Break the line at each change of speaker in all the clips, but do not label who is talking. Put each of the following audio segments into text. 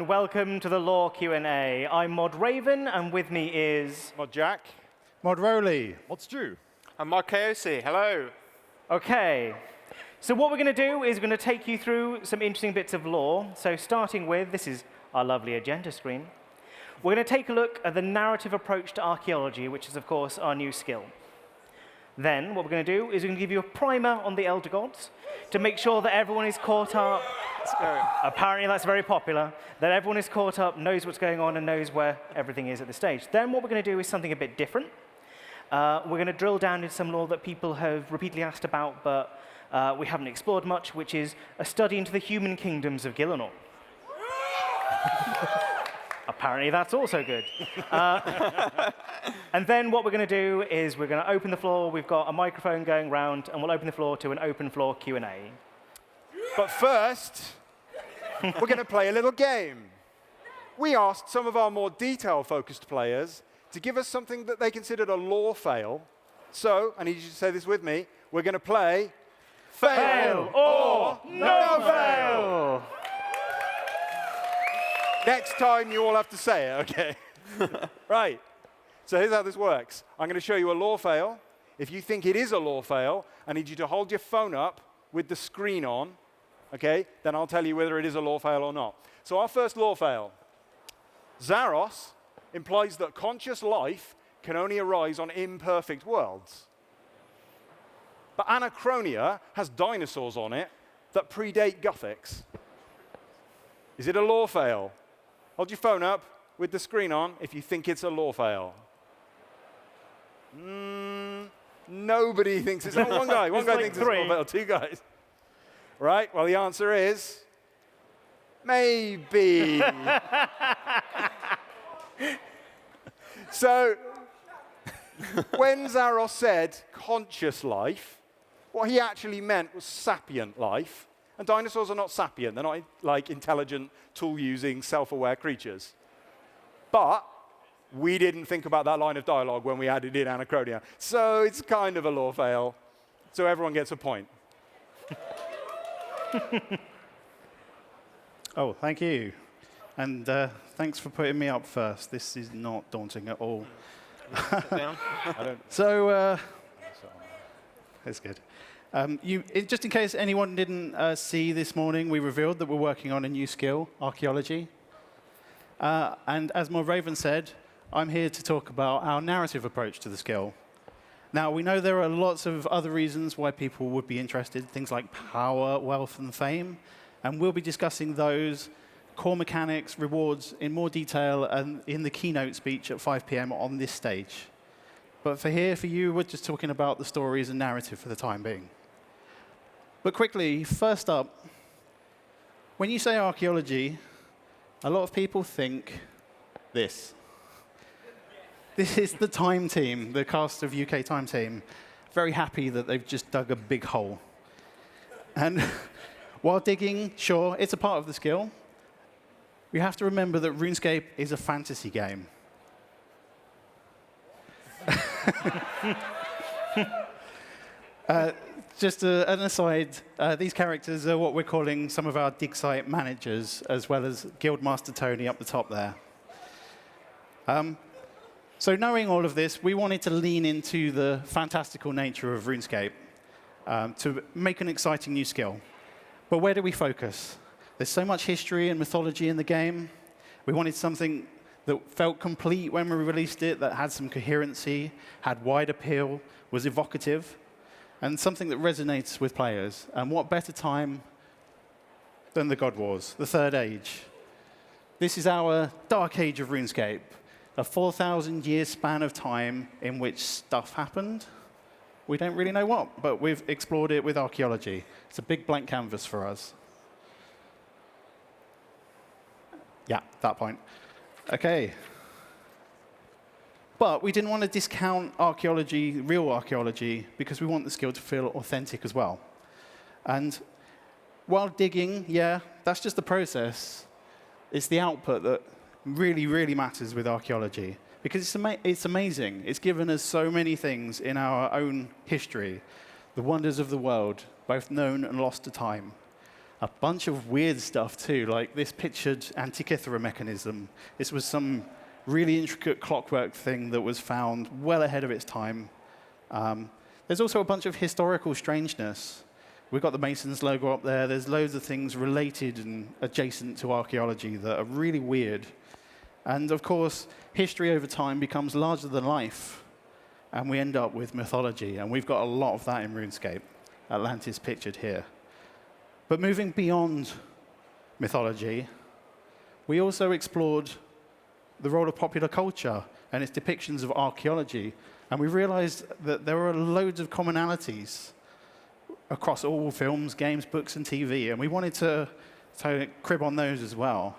and welcome to the Lore Q&A. I'm Mod Raven, and with me is...
Mod Jack.
Mod Rowley.
Mod Stu.
I'm Mod Kaosi. Hello.
OK. So what we're going to do is we're going to take you through some interesting bits of lore. So starting with, this is our lovely agenda screen. We're going to take a look at the narrative approach to archaeology, which is, of course, our new skill. Then what we're going to do is we're going to give you a primer on the Elder Gods to make sure that everyone is caught up.
Let's go.
Apparently that's very popular, that everyone is caught up, knows what's going on, and knows where everything is at this stage. Then what we're going to do is something a bit different. We're going to drill down into some lore that people have repeatedly asked about, but we haven't explored much, which is a study into the human kingdoms of Gielinor. Apparently that's also good. And then what we're going to do is we're going to open the floor. We've got a microphone going round, and we'll open the floor to an open floor Q&A.
But first, we're going to play a little game. We asked some of our more detail-focused players to give us something that they considered a lore fail. So, I need you to say this with me. We're going to play
Fail or No Fail!
Next time, you all have to say it, OK? Right. So here's how this works. I'm going to show you a lore fail. If you think it is a lore fail, I need you to hold your phone up with the screen on. OK? Then I'll tell you whether it is a lore fail or not. So our first lore fail. Zaros implies that conscious life can only arise on imperfect worlds. But Anachronia has dinosaurs on it that predate Gothics. Is it a lore fail? Hold your phone up with the screen on if you think it's a lore fail. Nobody thinks it's not one guy. One guy thinks it's a lore fail. Two guys. Right? Well, the answer is maybe. So when Zaros said conscious life, what he actually meant was sapient life. And dinosaurs are not sapient. They're not like intelligent, tool-using, self-aware creatures. But we didn't think about that line of dialogue when we added in Anachronia. So it's kind of a lore fail. So everyone gets a point.
Oh, thank you. And thanks for putting me up first. This is not daunting at all.
Sit down.
So, that's good. Just in case anyone didn't see this morning, we revealed that we're working on a new skill, Archaeology. And as Mod Raven said, I'm here to talk about our narrative approach to the skill. Now, we know there are lots of other reasons why people would be interested, things like power, wealth, and fame. And we'll be discussing those core mechanics, rewards in more detail and in the keynote speech at 5 p.m. on this stage. But for you, we're just talking about the stories and narrative for the time being. But quickly, first up, when you say archaeology, a lot of people think this. This is the Time team, the cast of UK Time team. Very happy that they've just dug a big hole. And while digging, sure, it's a part of the skill. We have to remember that RuneScape is a fantasy game. Just an aside, these characters are what we're calling some of our dig site managers, as well as Guildmaster Tony up the top there. So knowing all of this, we wanted to lean into the fantastical nature of RuneScape to make an exciting new skill. But where do we focus? There's so much history and mythology in the game. We wanted something that felt complete when we released it, that had some coherency, had wide appeal, was evocative, and something that resonates with players. And what better time than the God Wars, the Third Age? This is our dark age of RuneScape, a 4,000-year span of time in which stuff happened. We don't really know what, but we've explored it with archaeology. It's a big blank canvas for us. Yeah, that point. OK. But we didn't want to discount archaeology, real archaeology, because we want the skill to feel authentic as well. And while digging, yeah, that's just the process. It's the output that really, really matters with archaeology. Because it's amazing. It's given us so many things in our own history, the wonders of the world, both known and lost to time. A bunch of weird stuff too, like this pictured Antikythera mechanism. This was some really intricate clockwork thing that was found well ahead of its time. There's also a bunch of historical strangeness. We've got the Masons logo up there. There's loads of things related and adjacent to archaeology that are really weird. And of course, history over time becomes larger than life, and we end up with mythology. And we've got a lot of that in RuneScape. Atlantis pictured here. But moving beyond mythology, we also explored the role of popular culture and its depictions of archaeology. And we realized that there are loads of commonalities across all films, games, books, and TV. And we wanted to crib on those as well.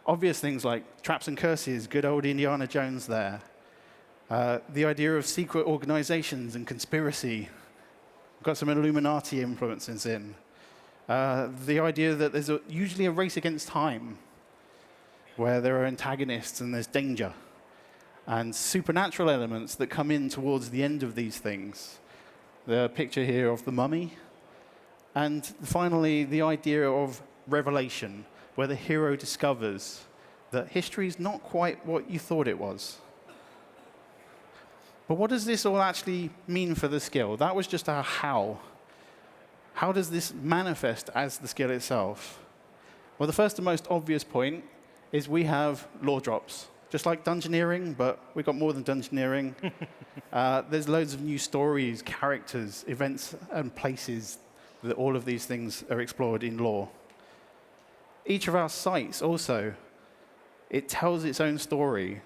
Obvious things like traps and curses, good old Indiana Jones there. The idea of secret organizations and conspiracy. We've got some Illuminati influences in. The idea that there's usually a race against time, where there are antagonists and there's danger. And supernatural elements that come in towards the end of these things. The picture here of the mummy. And finally, the idea of revelation, where the hero discovers that history is not quite what you thought it was. But what does this all actually mean for the skill? That was just our how. How does this manifest as the skill itself? Well, the first and most obvious point is we have lore drops. Just like dungeoneering, but we've got more than dungeoneering. There's loads of new stories, characters, events, and places that all of these things are explored in lore. Each of our sites also, it tells its own story.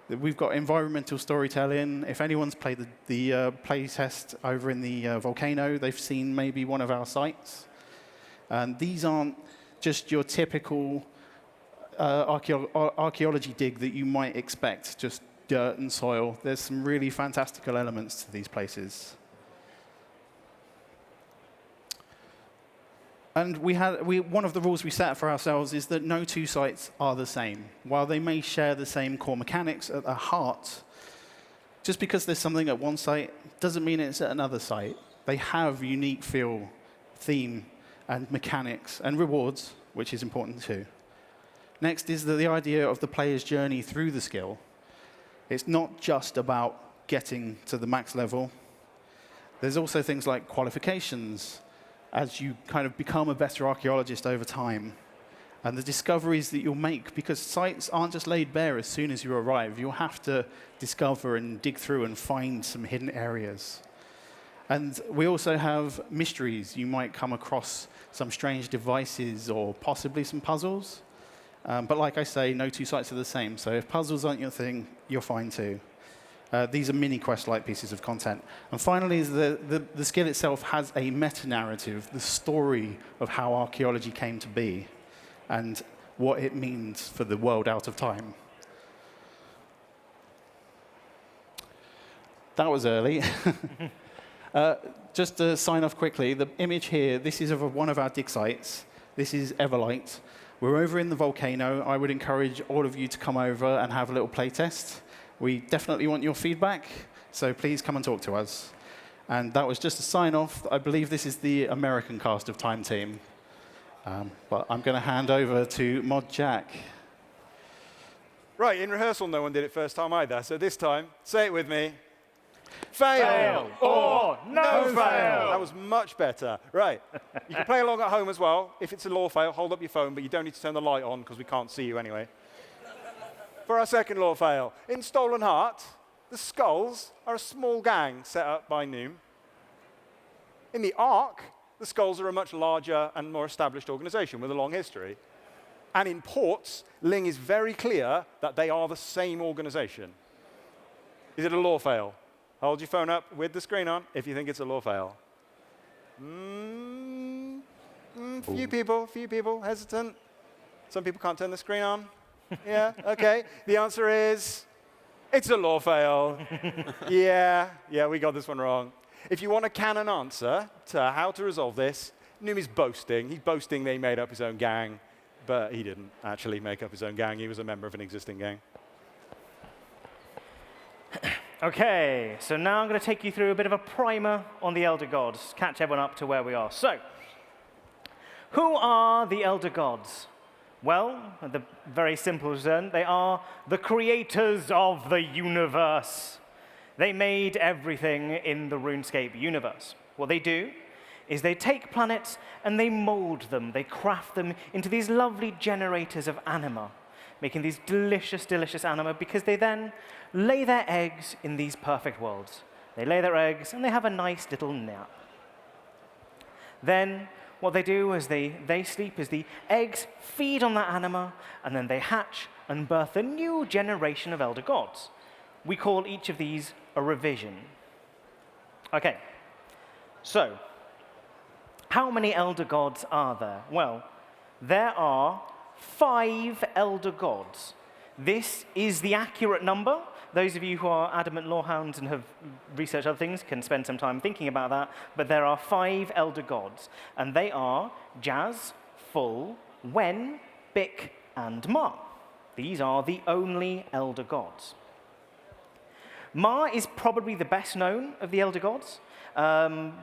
We've got environmental storytelling. If anyone's played the play test over in the volcano, they've seen maybe one of our sites. And these aren't just your typical archaeology dig that you might expect, just dirt and soil. There's some really fantastical elements to these places. And one of the rules we set for ourselves is that no two sites are the same. While they may share the same core mechanics at their heart, just because there's something at one site doesn't mean it's at another site. They have unique feel, theme, and mechanics, and rewards, which is important too. Next is the idea of the player's journey through the skill. It's not just about getting to the max level. There's also things like qualifications, as you kind of become a better archaeologist over time, and the discoveries that you'll make, because sites aren't just laid bare as soon as you arrive. You'll have to discover and dig through and find some hidden areas. And we also have mysteries. You might come across some strange devices or possibly some puzzles. But like I say, no two sites are the same. So if puzzles aren't your thing, you're fine too. These are mini quest-like pieces of content. And finally, the skill itself has a meta-narrative, the story of how archaeology came to be and what it means for the world out of time. That was early. Just to sign off quickly, the image here, this is of one of our dig sites. This is Everlight. We're over in the volcano. I would encourage all of you to come over and have a little playtest. We definitely want your feedback, so please come and talk to us. And that was just a sign-off. I believe this is the American cast of Time Team. But I'm going to hand over to Mod Jack.
Right, in rehearsal, no one did it first time either. So this time, say it with me. Fail or no fail. That was much better. Right. You can play along at home as well. If it's a lore fail, hold up your phone, but you don't need to turn the light on because we can't see you anyway. For our second lore fail, in Stolen Heart, the Skulls are a small gang set up by Noom. In the Ark, the Skulls are a much larger and more established organization with a long history. And in Ports, Ling is very clear that they are the same organization. Is it a lore fail? Hold your phone up with the screen on if you think it's a lore fail. Few people hesitant. Some people can't turn the screen on. Yeah, okay. The answer is, it's a lore fail. Yeah, we got this one wrong. If you want a canon answer to how to resolve this, Noom is boasting. He's boasting they made up his own gang, but he didn't actually make up his own gang. He was a member of an existing gang.
Okay, so now I'm going to take you through a bit of a primer on the Elder Gods, catch everyone up to where we are. So, Who are the Elder Gods? Well, the very simple reason, they are the creators of the universe. They made everything in the RuneScape universe. What they do is they take planets and they mold them. They craft them into these lovely generators of anima, making these delicious, delicious anima, because they then lay their eggs in these perfect worlds. They lay their eggs and they have a nice little nap. Then what they do is they sleep as the eggs feed on that anima, and then they hatch and birth a new generation of Elder Gods. We call each of these a revision. Okay, so how many Elder Gods are there? Well, there are 5 Elder Gods. This is the accurate number. Those of you who are adamant lorehounds and have researched other things can spend some time thinking about that, but there are 5 Elder Gods, and they are Jazz, Full, Wen, Bick, and Ma. These are the only Elder Gods. Ma is probably the best known of the Elder Gods,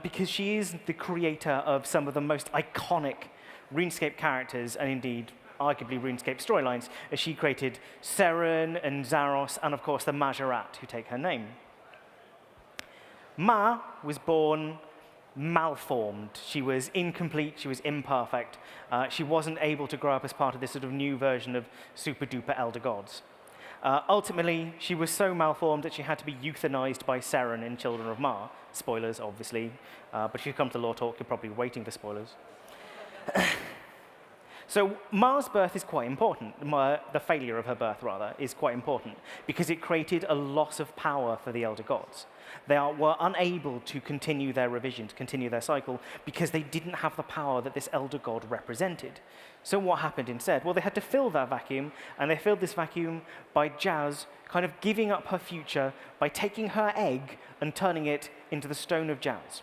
because she is the creator of some of the most iconic RuneScape characters, and indeed arguably RuneScape storylines, as she created Seren and Zaros, and of course the Majorat, who take her name. Ma was born malformed. She was incomplete, she was imperfect. She wasn't able to grow up as part of this sort of new version of super-duper Elder Gods. Ultimately, she was so malformed that she had to be euthanized by Seren in Children of Ma. Spoilers, obviously, but if you come to Lore Talk, you're probably waiting for spoilers. So Ma's birth is quite important. The failure of her birth, rather, is quite important, because it created a loss of power for the Elder Gods. They were unable to continue their revision, to continue their cycle, because they didn't have the power that this Elder God represented. So what happened instead? Well, they had to fill that vacuum, and they filled this vacuum by Jazz kind of giving up her future by taking her egg and turning it into the Stone of Jazz,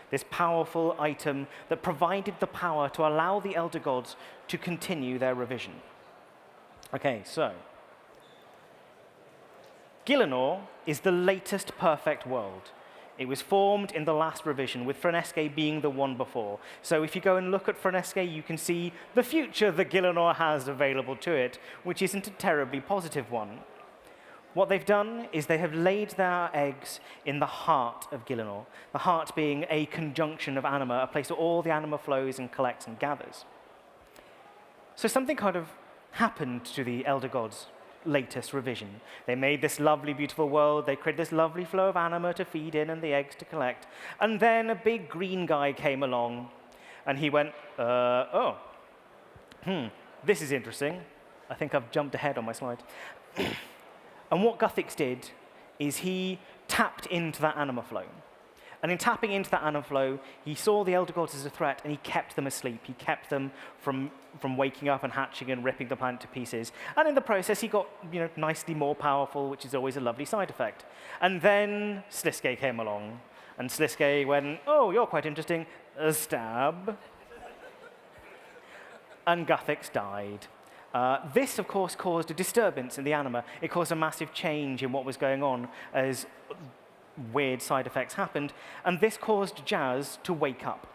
this powerful item that provided the power to allow the Elder Gods to continue their revision. Okay, so Gielinor is the latest perfect world. It was formed in the last revision, with Frenesque being the one before. So if you go and look at Frenesque, you can see the future that Gielinor has available to it, which isn't a terribly positive one. What they've done is they have laid their eggs in the heart of Gielinor, the heart being a conjunction of anima, a place where all the anima flows and collects and gathers. So something kind of happened to the Elder Gods' latest revision. They made this lovely, beautiful world. They created this lovely flow of anima to feed in and the eggs to collect. And then a big green guy came along, and he went, this is interesting. I think I've jumped ahead on my slide. And what Guthix did is he tapped into that anima flow. And in tapping into that anima flow, he saw the Elder Gods as a threat, and he kept them asleep. He kept them from waking up and hatching and ripping the planet to pieces. And in the process, he got nicely more powerful, which is always a lovely side effect. And then Sliske came along. And Sliske went, oh, you're quite interesting. A stab. And Guthix died. This, of course, caused a disturbance in the anima. It caused a massive change in what was going on as weird side effects happened, and this caused Jazz to wake up.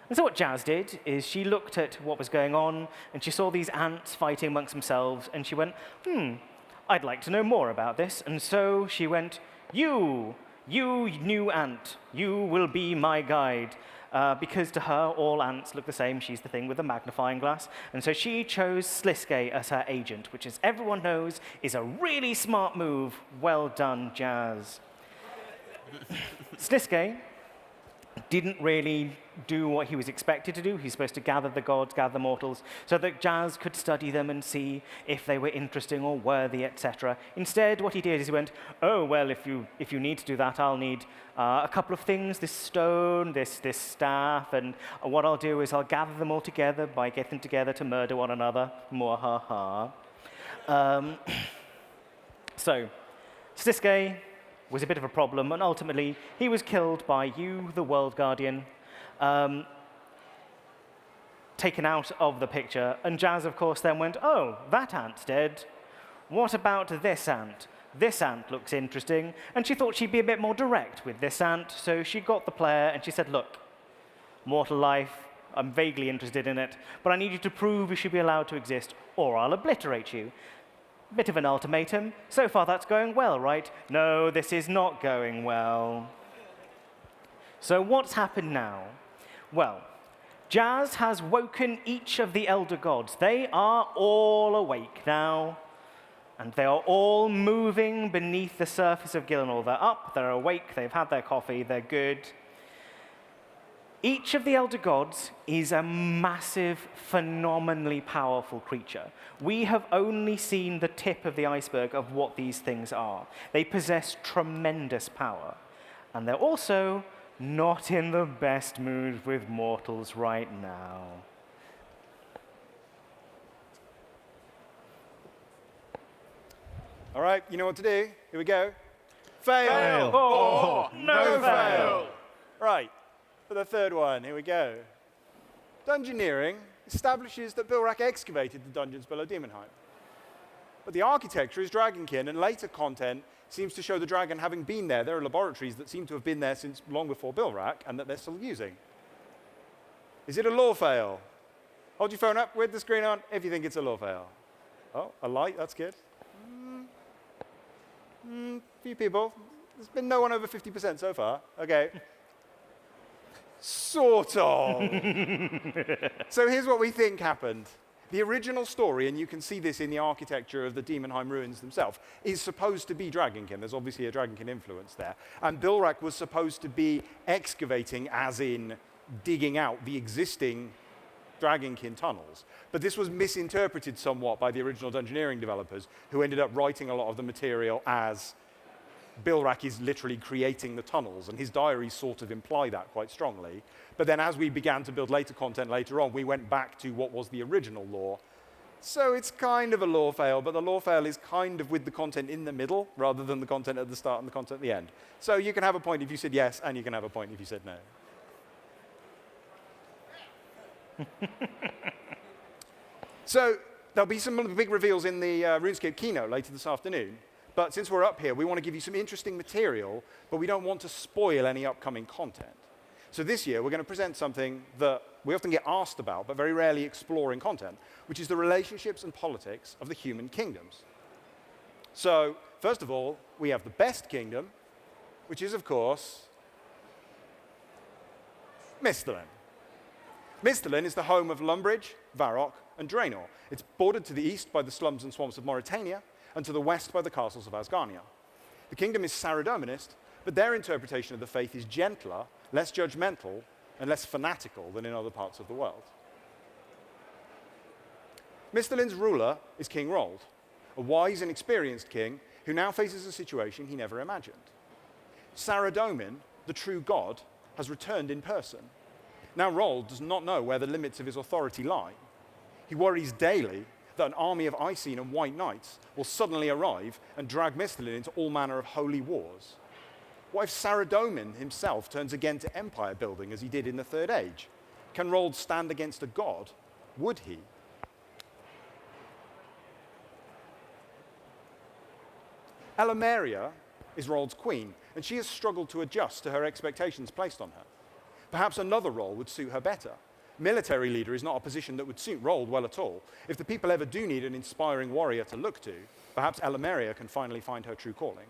And so what Jazz did is she looked at what was going on, and she saw these ants fighting amongst themselves, and she went, I'd like to know more about this. And so she went, you new ant, you will be my guide. Because to her, all ants look the same. She's the thing with the magnifying glass. And so she chose Sliske as her agent, which, as everyone knows, is a really smart move. Well done, Jazz. Sliske didn't really do what he was expected to do. He's supposed to gather the gods, gather the mortals, so that Jazz could study them and see if they were interesting or worthy, etc. Instead, what he did is he went, oh, well, if you need to do that, I'll need a couple of things, this stone, this staff, and what I'll do is I'll gather them all together by getting them together to murder one another. Mwahaha. So, Sliske was a bit of a problem, and ultimately he was killed by you, the World Guardian, taken out of the picture. And Jazz, of course, then went, oh, that ant's dead. What about this ant? This ant looks interesting. And she thought she'd be a bit more direct with this ant, so she got the player and she said, look, mortal life, I'm vaguely interested in it, but I need you to prove you should be allowed to exist, or I'll obliterate you. Bit of an ultimatum. So far, that's going well, right? No, this is not going well. So what's happened now? Well, Jazz has woken each of the elder gods. They are all awake now, and they are all moving beneath the surface of Gillenall. They're up, they're awake, they've had their coffee, they're good. Each of the elder gods is a massive, phenomenally powerful creature. We have only seen the tip of the iceberg of what these things are. They possess tremendous power, and they're also not in the best mood with mortals right now.
All right, you know what to do. Here we go. Fail.
Fail.
Oh, no fail.
Right, for the third one, here we go. Dungeoneering establishes that Bilrak excavated the dungeons below Demonheim. But the architecture is Dragonkin, and later content seems to show the dragon having been there. There are laboratories that seem to have been there since long before Bilrak, and that they're still using. Is it a lore fail? Hold your phone up with the screen on if you think it's a lore fail. Oh, a light, that's good. Few people. There's been no one over 50% so far. Okay. Sort of. So here's what we think happened. The original story, and you can see this in the architecture of the Demonheim ruins themselves, is supposed to be Dragonkin. There's obviously a Dragonkin influence there. And Bilrak was supposed to be excavating, as in digging out the existing Dragonkin tunnels. But this was misinterpreted somewhat by the original Dungeoneering developers, who ended up writing a lot of the material as Bilrak is literally creating the tunnels, and his diaries sort of imply that quite strongly. But then as we began to build later content later on, we went back to what was the original lore. So it's kind of a lore fail, but the lore fail is kind of with the content in the middle, rather than the content at the start and the content at the end. So you can have a point if you said yes, and you can have a point if you said no. So there'll be some big reveals in the RuneScape keynote later this afternoon. But since we're up here, we want to give you some interesting material, but we don't want to spoil any upcoming content. So this year, we're going to present something that we often get asked about, but very rarely explore in content, which is the relationships and politics of the human kingdoms. So first of all, we have the best kingdom, which is, of course, Misthalin. Misthalin is the home of Lumbridge, Varrock, and Draenor. It's bordered to the east by the slums and swamps of Mauritania, and to the west by the castles of Asgarnia. The kingdom is Saradominist, but their interpretation of the faith is gentler, less judgmental, and less fanatical than in other parts of the world. Mistalin's ruler is King Rold, a wise and experienced king who now faces a situation he never imagined. Saradomin, the true god, has returned in person. Now Rold does not know where the limits of his authority lie. He worries daily that an army of Icene and White Knights will suddenly arrive and drag Mistalin into all manner of holy wars. What if Saradomin himself turns again to empire building as he did in the Third Age? Can Rold stand against a god? Would he? Elomeria is Rold's queen, and she has struggled to adjust to her expectations placed on her. Perhaps another role would suit her better. Military leader is not a position that would suit Rold well at all. If the people ever do need an inspiring warrior to look to, perhaps Elomeria can finally find her true calling.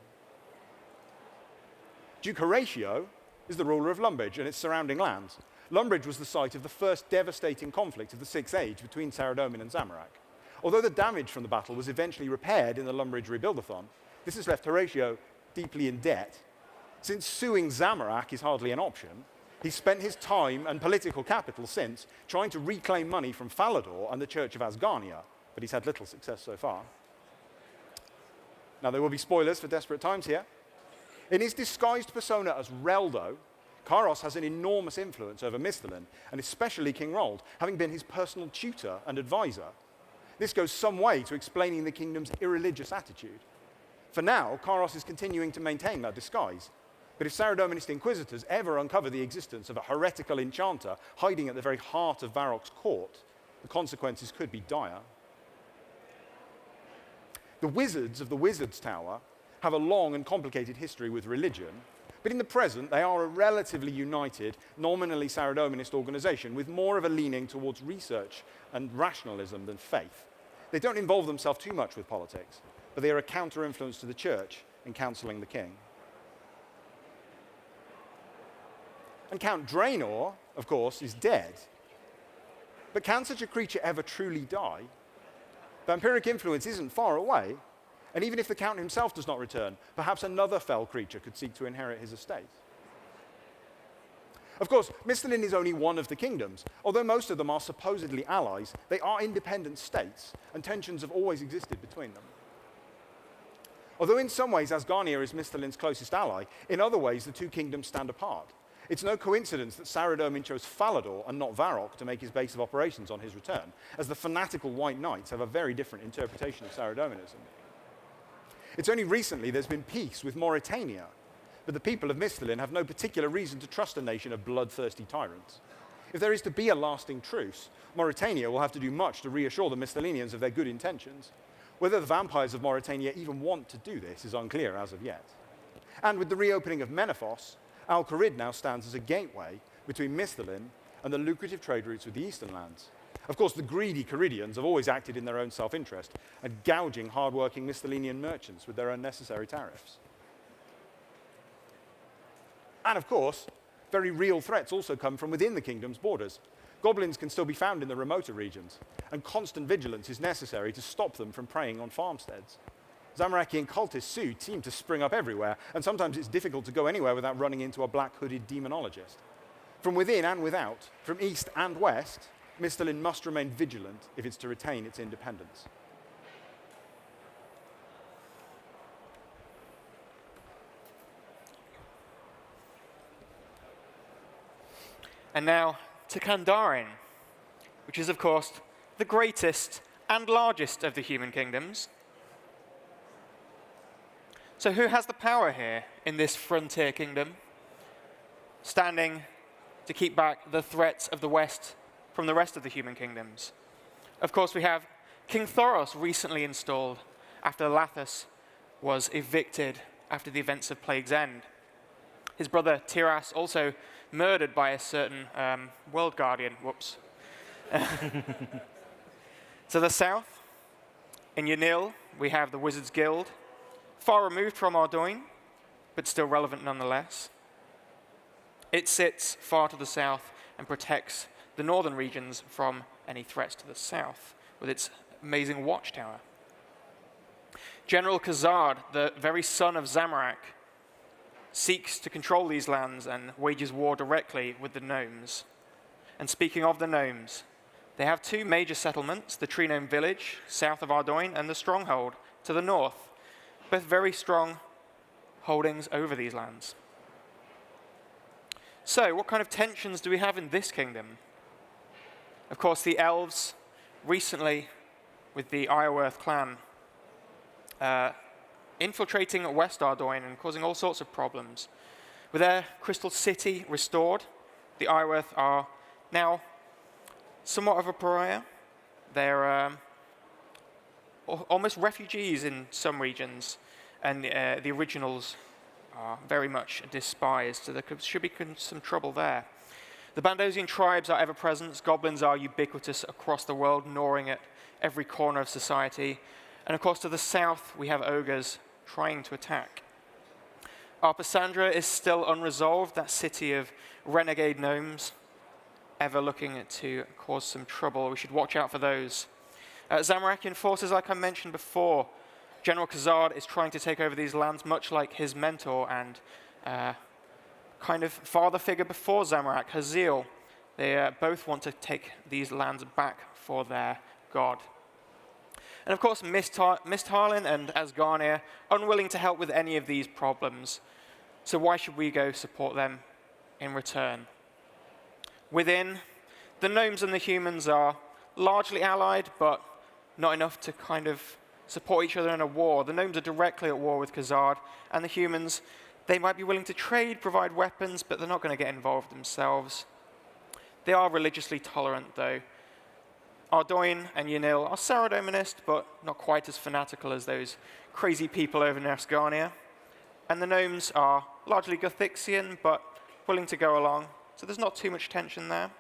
Duke Horatio is the ruler of Lumbridge and its surrounding lands. Lumbridge was the site of the first devastating conflict of the Sixth Age between Saradomin and Zamorak. Although the damage from the battle was eventually repaired in the Lumbridge Rebuildathon, this has left Horatio deeply in debt. Since suing Zamorak is hardly an option, he's spent his time and political capital since trying to reclaim money from Falador and the Church of Asgarnia, but he's had little success so far. Now, there will be spoilers for desperate times here. In his disguised persona as Reldo, Kairos has an enormous influence over Mistalin, and especially King Rold, having been his personal tutor and advisor. This goes some way to explaining the kingdom's irreligious attitude. For now, Kairos is continuing to maintain that disguise. But if Saradominist inquisitors ever uncover the existence of a heretical enchanter hiding at the very heart of Varrock's court, the consequences could be dire. The wizards of the Wizard's Tower have a long and complicated history with religion, But in the present, they are a relatively united, nominally Saradominist organization with more of a leaning towards research and rationalism than faith. They don't involve themselves too much with politics, but they are a counter-influence to the church in counseling the king. And Count Draenor, of course, is dead. But can such a creature ever truly die? Vampiric influence isn't far away, and even if the Count himself does not return, perhaps another fell creature could seek to inherit his estate. Of course, Mistalin is only one of the kingdoms. Although most of them are supposedly allies, they are independent states, and tensions have always existed between them. Although in some ways Asgarnia is Mistalin's closest ally, in other ways the two kingdoms stand apart. It's no coincidence that Saradomin chose Falador and not Varrock to make his base of operations on his return, as the fanatical White Knights have a very different interpretation of Saradominism. It's only recently there's been peace with Mauritania, but the people of Mistalin have no particular reason to trust a nation of bloodthirsty tyrants. If there is to be a lasting truce, Mauritania will have to do much to reassure the Mistalinians of their good intentions. Whether the vampires of Mauritania even want to do this is unclear as of yet. And with the reopening of Menethos, Al-Kharid now stands as a gateway between Mistalin and the lucrative trade routes with the eastern lands. Of course, the greedy Kharidians have always acted in their own self-interest and gouging hard-working Mistalinian merchants with their unnecessary tariffs. And of course, very real threats also come from within the kingdom's borders. Goblins can still be found in the remoter regions, and constant vigilance is necessary to stop them from preying on farmsteads. Zamorakian cultists too seem to spring up everywhere, and sometimes it's difficult to go anywhere without running into a black-hooded demonologist. From within and without, from east and west, Mistalin must remain vigilant if it's to retain its independence.
And now to Kandarin, which is, of course, the greatest and largest of the human kingdoms. So who has the power here in this frontier kingdom, standing to keep back the threats of the West from the rest of the human kingdoms? Of course, we have King Thoros, recently installed after Lathas was evicted after the events of Plague's End. His brother Tiras also murdered by a certain world guardian. Whoops. To the south, in Yanil, we have the Wizards Guild, far removed from Ardoin, but still relevant nonetheless. It sits far to the south and protects the northern regions from any threats to the south with its amazing watchtower. General Khazard, the very son of Zamorak, seeks to control these lands and wages war directly with the gnomes. And speaking of the gnomes, they have two major settlements, the Tree Gnome Village, south of Ardoin, and the Stronghold to the north, both very strong holdings over these lands. So, what kind of tensions do we have in this kingdom? Of course, the elves, recently with the Iorwerth clan, infiltrating West Ardoin and causing all sorts of problems. With their crystal city restored, the Iorwerth are now somewhat of a pariah. They're almost refugees in some regions, and the originals are very much despised, so there should be some trouble there. The Bandosian tribes are ever present. Goblins are ubiquitous across the world, gnawing at every corner of society. And of course, to the south, we have ogres trying to attack. Arpasandra is still unresolved, that city of renegade gnomes, ever looking to cause some trouble. We should watch out for those. Zamorakian forces, like I mentioned before, General Khazard is trying to take over these lands, much like his mentor and kind of father figure before Zamorak, Haziel. They both want to take these lands back for their god. And of course, Misthalin and Asgarnia, unwilling to help with any of these problems. So why should we go support them in return? Within, the gnomes and the humans are largely allied, but not enough to kind of support each other in a war. The gnomes are directly at war with Khazard, and the humans, they might be willing to trade, provide weapons, but they're not going to get involved themselves. They are religiously tolerant, though. Ardoin and Yanil are Saradominist, but not quite as fanatical as those crazy people over in Asgarnia. And the gnomes are largely Gothixian, but willing to go along. So there's not too much tension there.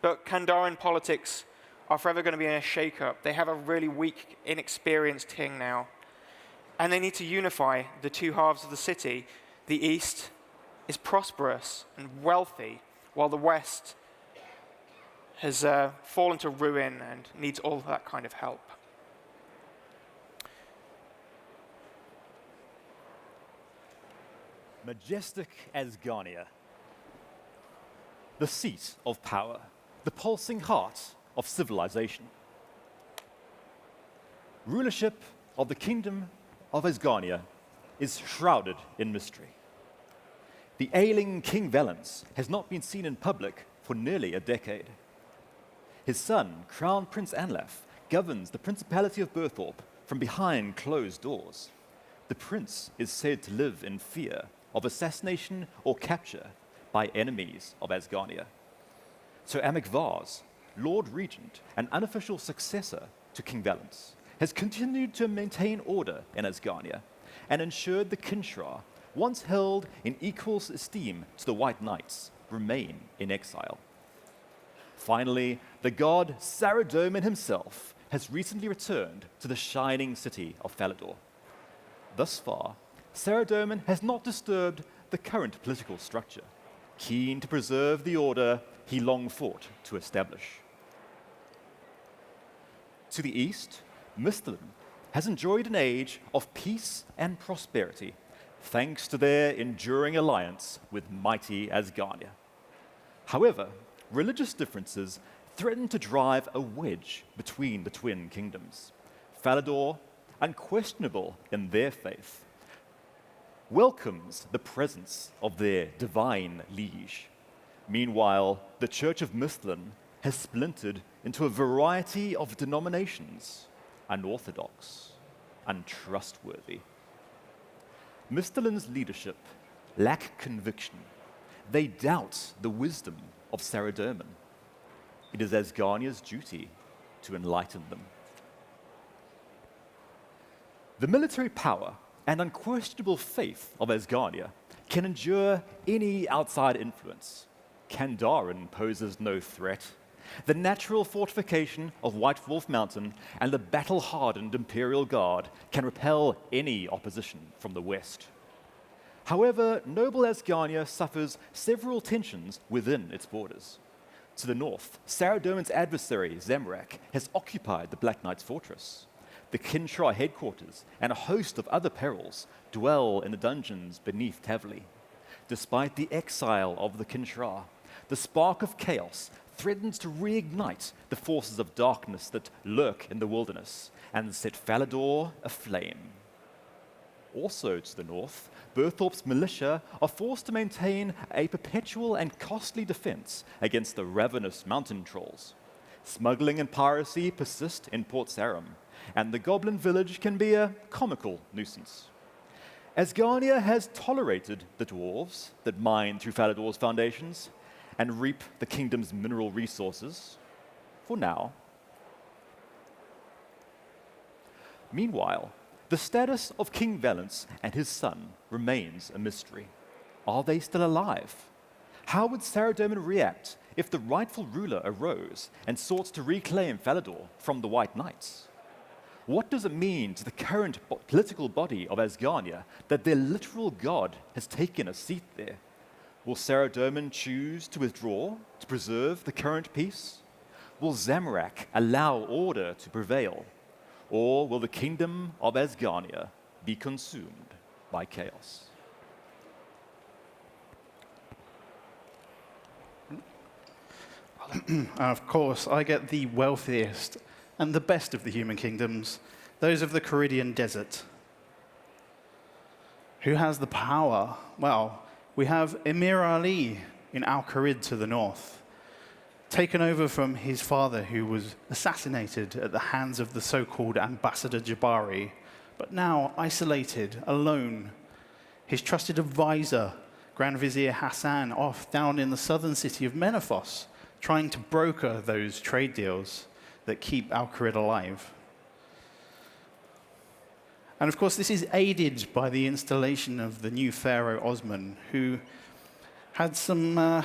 But Kandarian politics are forever going to be in a shake-up. They have a really weak, inexperienced king now. And they need to unify the two halves of the city. The east is prosperous and wealthy, while the west has fallen to ruin and needs all that kind of help.
Majestic Asgarnia, the seat of power, the pulsing heart of civilization. Rulership of the kingdom of Asgarnia is shrouded in mystery. The ailing King Valens has not been seen in public for nearly a decade. His son, Crown Prince Anlaf, governs the Principality of Berthorpe from behind closed doors. The prince is said to live in fear of assassination or capture by enemies of Asgarnia. Sir Amic Vars, Lord Regent and unofficial successor to King Valens, has continued to maintain order in Asgarnia and ensured the Kinshra, once held in equal esteem to the White Knights, remain in exile. Finally, the god Saradomin himself has recently returned to the shining city of Falador. Thus far, Saradomin has not disturbed the current political structure, keen to preserve the order he long fought to establish. To the east, Misthalin has enjoyed an age of peace and prosperity, thanks to their enduring alliance with mighty Asgarnia. However, religious differences threaten to drive a wedge between the twin kingdoms. Falador, unquestionable in their faith, welcomes the presence of their divine liege. Meanwhile, the Church of Misthalin has splintered into a variety of denominations, unorthodox, untrustworthy. Mistalin's leadership lack conviction. They doubt the wisdom of Saradomin. It is Asgarnia's duty to enlighten them. The military power and unquestionable faith of Asgarnia can endure any outside influence. Kandaren poses no threat. The natural fortification of White Wolf Mountain and the battle-hardened Imperial Guard can repel any opposition from the west. However, noble Asgarnia suffers several tensions within its borders. To the north, Saradomin's adversary, Zamorak, has occupied the Black Knight's fortress. The Kinshra headquarters and a host of other perils dwell in the dungeons beneath Tavli. Despite the exile of the Kinshra, the spark of chaos threatens to reignite the forces of darkness that lurk in the wilderness and set Falador aflame. Also to the north, Berthorpe's militia are forced to maintain a perpetual and costly defense against the ravenous mountain trolls. Smuggling and piracy persist in Port Sarum, and the goblin village can be a comical nuisance. Asgarnia has tolerated the dwarves that mine through Falador's foundations and reap the kingdom's mineral resources, for now. Meanwhile, the status of King Valens and his son remains a mystery. Are they still alive? How would Saradomin react if the rightful ruler arose and sought to reclaim Falador from the White Knights? What does it mean to the current political body of Asgarnia that their literal god has taken a seat there? Will Saradomin choose to withdraw to preserve the current peace? Will Zamorak allow order to prevail? Or will the kingdom of Asgarnia be consumed by chaos?
Of course, I get the wealthiest and the best of the human kingdoms, those of the Caridian Desert. Who has the power? Well, we have Emir Ali in Al-Kharid to the north, taken over from his father who was assassinated at the hands of the so-called Ambassador Jabari, but now isolated, alone. His trusted advisor, Grand Vizier Hassan, off down in the southern city of Menethos, trying to broker those trade deals that keep Al-Kharid alive. And of course, this is aided by the installation of the new pharaoh Osman, who had some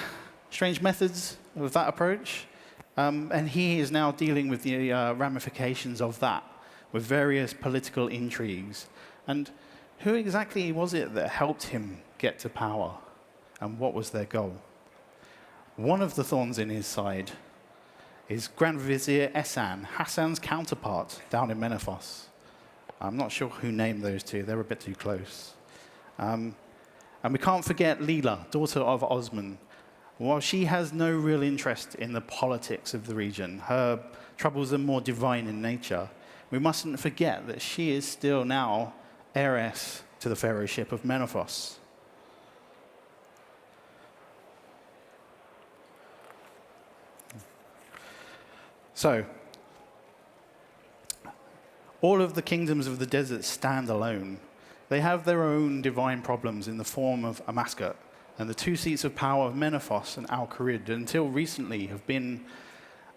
strange methods of that approach. And he is now dealing with the ramifications of that, with various political intrigues. And who exactly was it that helped him get to power? And what was their goal? One of the thorns in his side is Grand Vizier Esan, Hassan's counterpart down in Menethos. I'm not sure who named those two. They're a bit too close. And we can't forget Leela, daughter of Osman. While she has no real interest in the politics of the region, her troubles are more divine in nature, we mustn't forget that she is still now heiress to the pharaohship of Menethos. So, all of the kingdoms of the desert stand alone. They have their own divine problems in the form of Amascut, and the two seats of power of Menethos and Al-Kharid, until recently, have been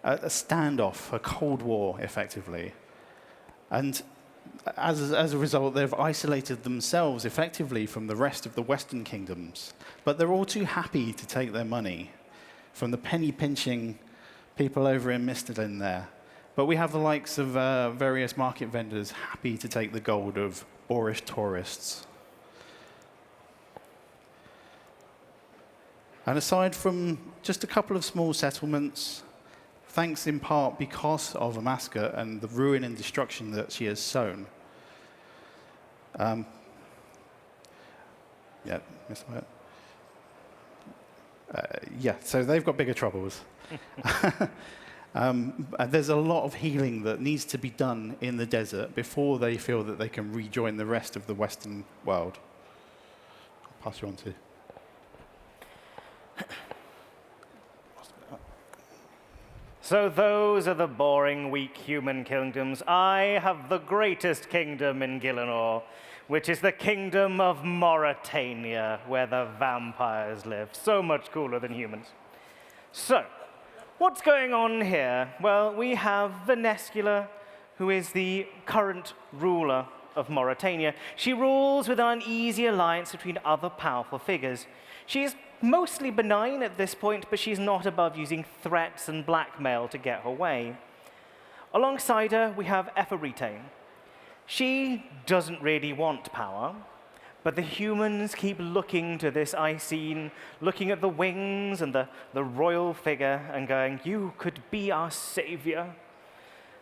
a standoff, a cold war, effectively. And as a result, they've isolated themselves effectively from the rest of the Western kingdoms. But they're all too happy to take their money from the penny-pinching people over in Misthalin there. But we have the likes of various market vendors happy to take the gold of boorish tourists. And aside from just a couple of small settlements, thanks in part because of Amascut and the ruin and destruction that she has sown. So they've got bigger troubles. There's a lot of healing that needs to be done in the desert before they feel that they can rejoin the rest of the Western world. I'll pass you on to.
So those are the boring, weak human kingdoms. I have the greatest kingdom in Gielinor, which is the kingdom of Mauritania, where the vampires live. So much cooler than humans. So, what's going on here? Well, we have Venescula, who is the current ruler of Mauritania. She rules with an uneasy alliance between other powerful figures. She is mostly benign at this point, but she's not above using threats and blackmail to get her way. Alongside her, we have Ephorite. She doesn't really want power, but the humans keep looking to this Icene, looking at the wings and the royal figure and going, "You could be our savior."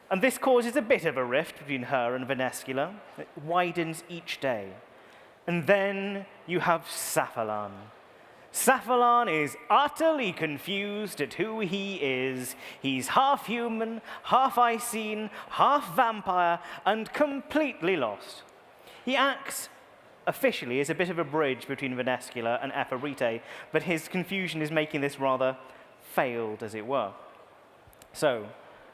And this causes a bit of a rift between her and Venescula. It widens each day. And then you have Saphalan. Saphalan is utterly confused at who he is. He's half human, half Icene, half vampire, and completely lost. He acts officially as a bit of a bridge between Venescula and Ephorite, but his confusion is making this rather failed, as it were. So,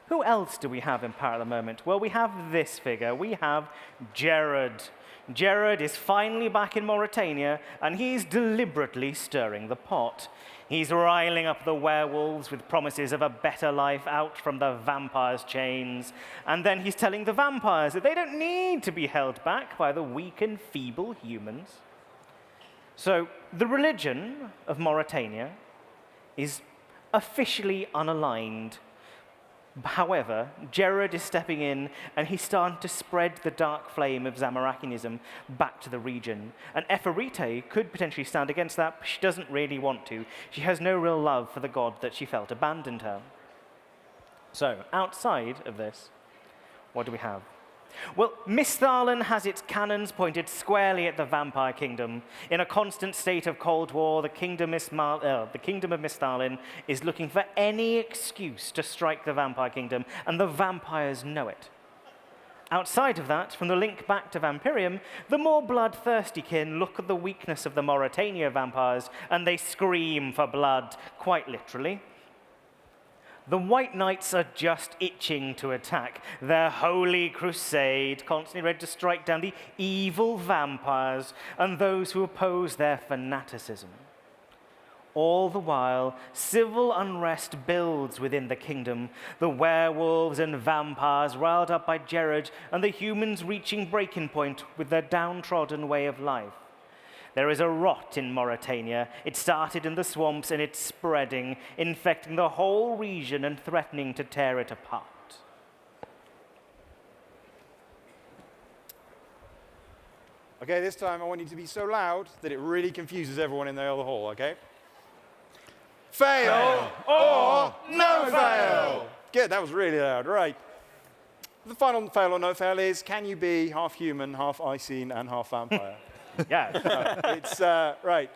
who else do we have in power at the moment? Well, we have this figure. We have Jared. Jared is finally back in Mauritania, and he's deliberately stirring the pot. He's riling up the werewolves with promises of a better life out from the vampires' chains. And then he's telling the vampires that they don't need to be held back by the weak and feeble humans. So the religion of Mauritania is officially unaligned. However, Jared is stepping in, and he's starting to spread the dark flame of Zamorakinism back to the region. And Ephorite could potentially stand against that, but she doesn't really want to. She has no real love for the god that she felt abandoned her. So, outside of this, what do we have? Well, Misthalin has its cannons pointed squarely at the vampire kingdom. In a constant state of Cold War, the kingdom of Misthalin is looking for any excuse to strike the vampire kingdom, and the vampires know it. Outside of that, from the link back to Vampirium, the more bloodthirsty kin look at the weakness of the Mauritania vampires, and they scream for blood, quite literally. The White Knights are just itching to attack. Their holy crusade, constantly ready to strike down the evil vampires and those who oppose their fanaticism. All the while, civil unrest builds within the kingdom. The werewolves and vampires riled up by Gerard, and the humans reaching breaking point with their downtrodden way of life. There is a rot in Mauritania. It started in the swamps, and it's spreading, infecting the whole region and threatening to tear it apart.
Okay, this time I want you to be so loud that it really confuses everyone in the other hall, okay? Fail or no fail. Good, that was really loud. Right. The final fail or no fail is, can you be half human, half Icene, and half vampire?
Yeah.
It's, right.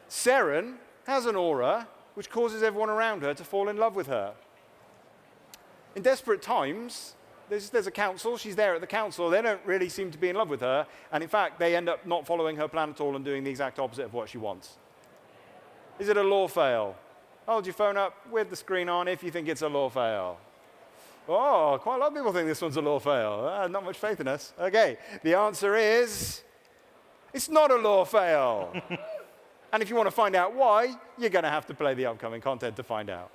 Seren has an aura which causes everyone around her to fall in love with her. In desperate times, there's a council. She's there at the council. They don't really seem to be in love with her. And in fact, they end up not following her plan at all and doing the exact opposite of what she wants. Is it a lore fail? Hold your phone up with the screen on if you think it's a lore fail. Oh, quite a lot of people think this one's a lore fail. Not much faith in us. Okay, the answer is, it's not a lore fail. And if you want to find out why, you're going to have to play the upcoming content to find out.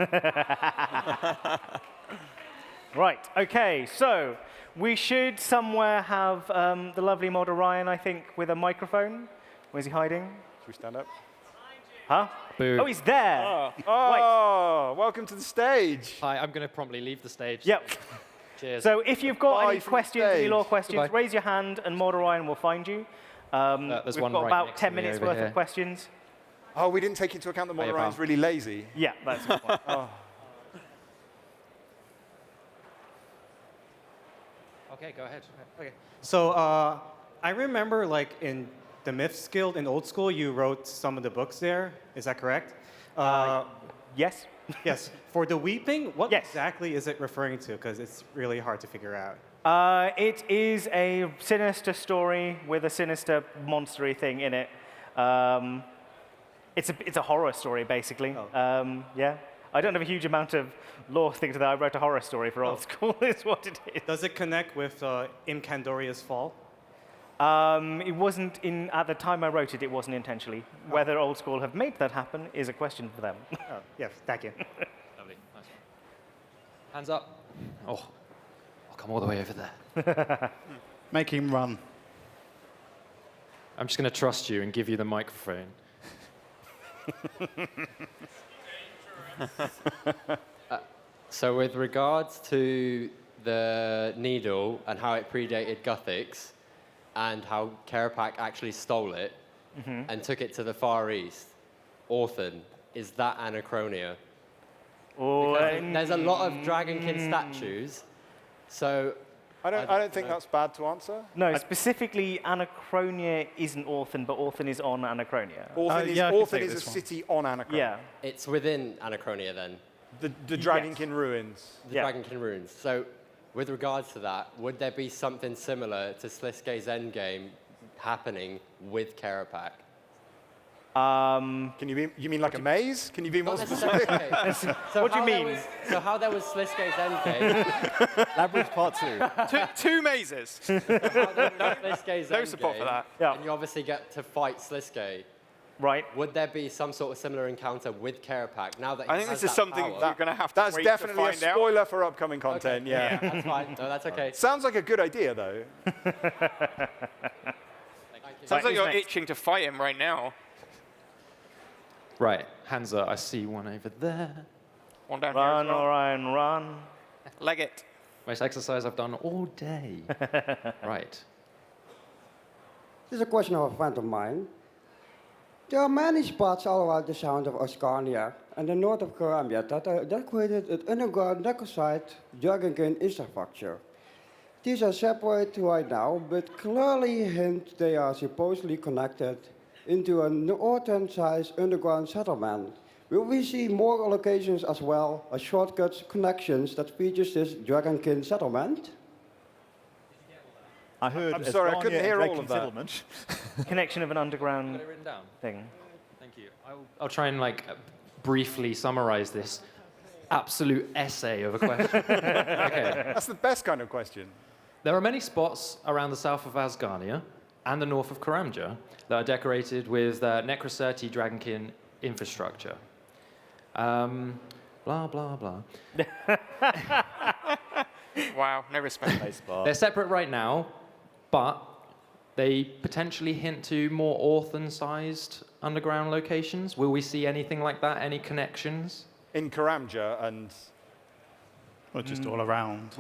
Right, okay, so we should somewhere have the lovely mod Orion, I think, with a microphone. Where's he hiding?
Should we stand up?
Huh?
Boo.
Oh, he's there.
Oh, welcome to the stage.
Hi, I'm going to promptly leave the stage.
Yep.
Cheers.
So if you've got
Bye
any
from
questions,
stage.
any lore questions,
Goodbye.
raise your hand and mod Orion will find you.
There's
We've
one
got
right
about
next
10
to me
minutes
over
worth
here.
of questions.
Oh, we didn't take into account that
Hiya,
Ryan's
pal.
really lazy.
Yeah, that's a good point.
Okay, go ahead.
Okay. So I remember, like in the Myths Guild in old school, you wrote some of the books there. Is that correct?
Yes?
Yes. For the Weeping, what
Yes.
exactly is it referring to? Because it's really hard to figure out.
It is a sinister story with a sinister monstery thing in it. It's a horror story, basically.
Oh.
Yeah. I don't have a huge amount of lore things to that. I wrote a horror story for old school, is what it is.
Does it connect with Imcandoria's fall?
It wasn't in, at the time I wrote it, it wasn't intentionally. Whether old school have made that happen is a question for them.
Oh, yes. Thank you.
Lovely. Nice one. Hands up. Oh, I'll come all the way over there.
Make him run.
I'm just going to trust you and give you the microphone.
So with regards to the needle and how it predated Gothics and how Kerapak actually stole it and took it to the Far East, Orthan, is that Anachronia? Because there's a lot of Dragonkin statues, so
I don't think that's bad to answer.
No, specifically, Anachronia isn't Orthan, but Orthan is on Anachronia.
Orthan
yeah, I can
is
take
a
this one.
city on Anachronia.
Yeah.
it's within Anachronia then,
The Dragonkin ruins.
the
Yeah.
Dragonkin ruins. So with regards to that, would there be something similar to Sliskay's endgame happening with Kerapak?
Can you be? You mean like a maze? Can you be more
Not
specific?
necessarily. Okay. So
What do you
how there
mean?
so how there was Sliskay's endgame,
Labyrinth Part 2.
Two mazes.
how there was Sliskay's
No support for
endgame,
that.
Yeah.
and you obviously get to fight Sliskay.
Right.
Would there be some sort of similar encounter with Kerapak now that he
I think
has
this is
that
something
power?
you're going to have to
That's
wait
definitely
to
a
find out.
spoiler for upcoming content. Yeah.
That's fine. No, that's okay.
Sounds like a good idea, though.
Sounds like
Who's
you're
next?
itching to fight him right now.
Right, hands up. I see one over there.
One down
Run,
here as well.
Orion, run.
Leg it.
Most exercise I've done all day. Right.
This is a question of a friend of mine. There are many spots all around the sound of Oscarnia and the north of Karambia that created an underground necrosite Dragonkin infrastructure. These are separate right now, but clearly hint they are supposedly connected into a northern-sized underground settlement. Will we see more locations as well as shortcuts connections that features this Dragonkin settlement?
I heard
I'm sorry, I
Asgarnia
couldn't
and
hear all
Dragonkin
of that.
Settlement.
Connection of an underground
Got it written down.
thing.
Thank you. I'll try and briefly summarize this absolute essay of a question. Okay.
That's the best kind of question.
There are many spots around the south of Asgarnia and the north of Karamja that are decorated with Necrocerti Dragonkin infrastructure. Blah, blah, blah.
Wow, no respect.
They're separate right now, but they potentially hint to more orphan-sized underground locations. Will we see anything like that? Any connections?
In Karamja, and
Or just all around?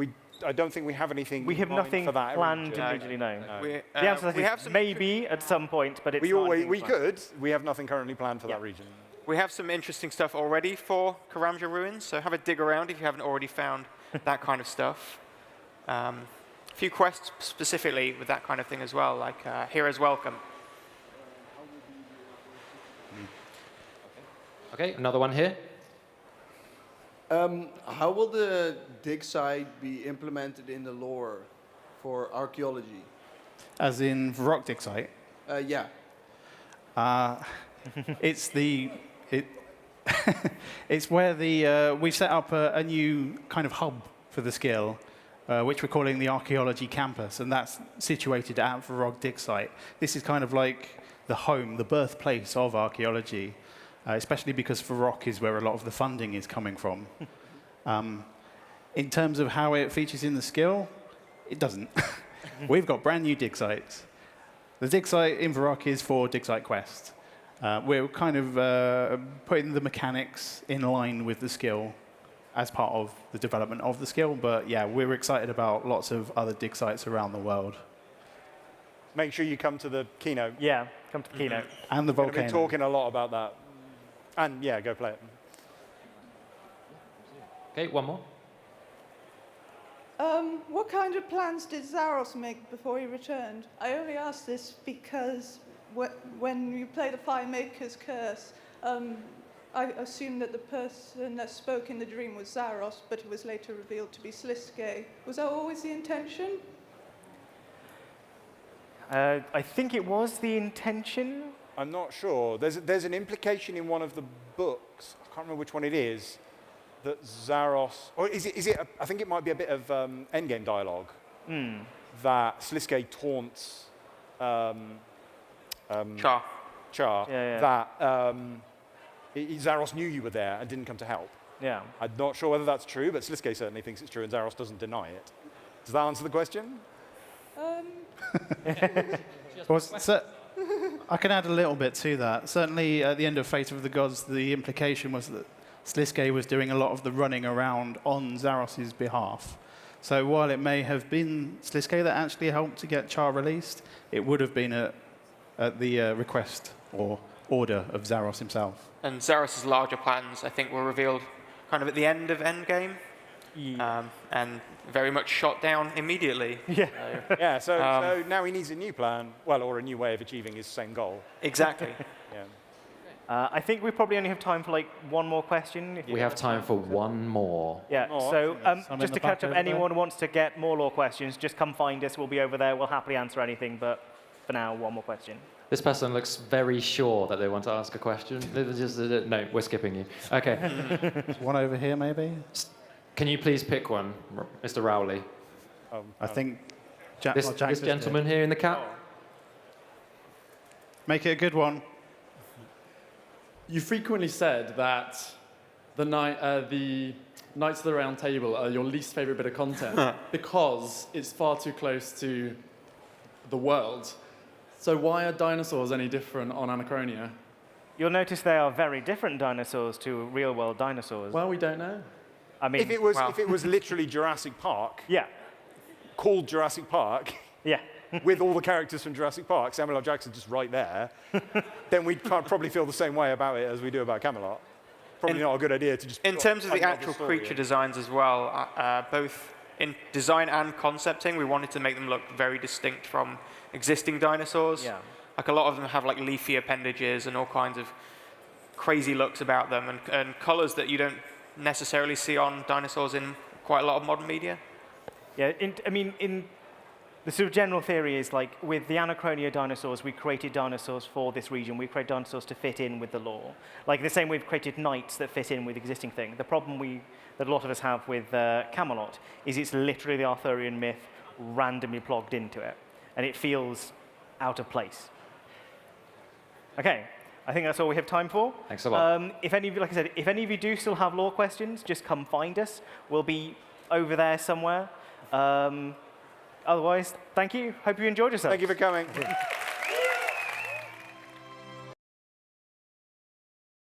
I don't think we have anything.
We have
in mind
nothing
for that
planned
region.
individually, no.
We,
The answer
we
is
have some
maybe at some point, but it's
We
not
always
anything
we
planned.
could. We have nothing currently planned for that region.
We have some interesting stuff already for Karamja ruins, so have a dig around if you haven't already found that kind of stuff. A few quests specifically with that kind of thing as well, like Hero's Welcome.
Okay, another one here.
How will the dig site be implemented in the lore for archaeology?
As in Varrock dig site?
Yeah.
It's it's where we've set up a new kind of hub for the skill, which we're calling the Archaeology Campus, and that's situated at Varrock dig site. This is kind of like the home, the birthplace of archaeology, especially because Varrock is where a lot of the funding is coming from. In terms of how it features in the skill, it doesn't. We've got brand new dig sites. The dig site in Varrock is for dig site quests. We're kind of putting the mechanics in line with the skill as part of the development of the skill, but yeah, we're excited about lots of other dig sites around the world.
Make sure you come to the keynote.
Yeah, come to the keynote.
And the
We're going to
volcano.
be talking a lot about that. And yeah, go play it.
Okay, one more.
What kind of plans did Zaros make before he returned? I only ask this because when you play the Fire Maker's Curse, I assumed that the person that spoke in the dream was Zaros, but it was later revealed to be Sliske. Was that always the intention?
I think it was the intention.
I'm not sure. There's an implication in one of the books, I can't remember which one it is, that Zaros, or is it I think it might be a bit of endgame dialogue, that Sliske taunts Char,
Yeah.
that Zaros knew you were there and didn't come to help.
Yeah.
I'm not sure whether that's true, but Sliske certainly thinks it's true, and Zaros doesn't deny it. Does that answer the question?
Well, I can add a little bit to that. Certainly, at the end of Fate of the Gods, the implication was that Sliske was doing a lot of the running around on Zaros' behalf. So while it may have been Sliske that actually helped to get Char released, it would have been at the request or order of Zaros himself.
And Zaros' larger plans, I think, were revealed kind of at the end of Endgame, and very much shot down immediately.
Yeah.
Yeah, so now he needs a new plan, well, or a new way of achieving his same goal.
Exactly.
Yeah.
I think we probably only have time for like one more question.
We have time for one more.
Yeah,
Oh,
so
Some in
just
the
to catch
back
up,
over
anyone
there.
who wants to get more lore questions, just come find us. We'll be over there. We'll happily answer anything, but for now, one more question.
This person looks very sure that they want to ask a question. No, we're skipping you. Okay.
There's one over here, maybe?
Can you please pick one, Mr. Rowley?
I think
This
Jack just did.
gentleman here in the cap?
Make it a good one.
You frequently said that the Knights of the Round Table are your least favorite bit of content because it's far too close to the world. So why are dinosaurs any different on Anachronia?
You'll notice they are very different dinosaurs to real-world dinosaurs.
Well, we don't know.
I mean,
If it was literally Jurassic Park,
yeah,
called Jurassic Park,
yeah.
with all the characters from Jurassic Park, Samuel L. Jackson just right there, then we'd probably feel the same way about it as we do about Camelot. Probably not a good idea to just...
In terms of the
another
actual
story
creature
in.
designs as well, both in design and concepting, we wanted to make them look very distinct from existing dinosaurs.
Yeah.
Like a lot of them have like leafy appendages and all kinds of crazy looks about them, and colors that you don't necessarily see on dinosaurs in quite a lot of modern media.
Yeah, in the sort of general theory is like with the Anachronia dinosaurs, we created dinosaurs for this region. We create dinosaurs to fit in with the lore. Like the same way we've created knights that fit in with existing thing. The problem that a lot of us have with Camelot is it's literally the Arthurian myth randomly plugged into it. And it feels out of place. Okay, I think that's all we have time for.
Thanks a lot.
If any of you, like I said, if any of you do still have lore questions, just come find us. We'll be over there somewhere. Otherwise, thank you. Hope you enjoyed yourself.
Thank you for coming.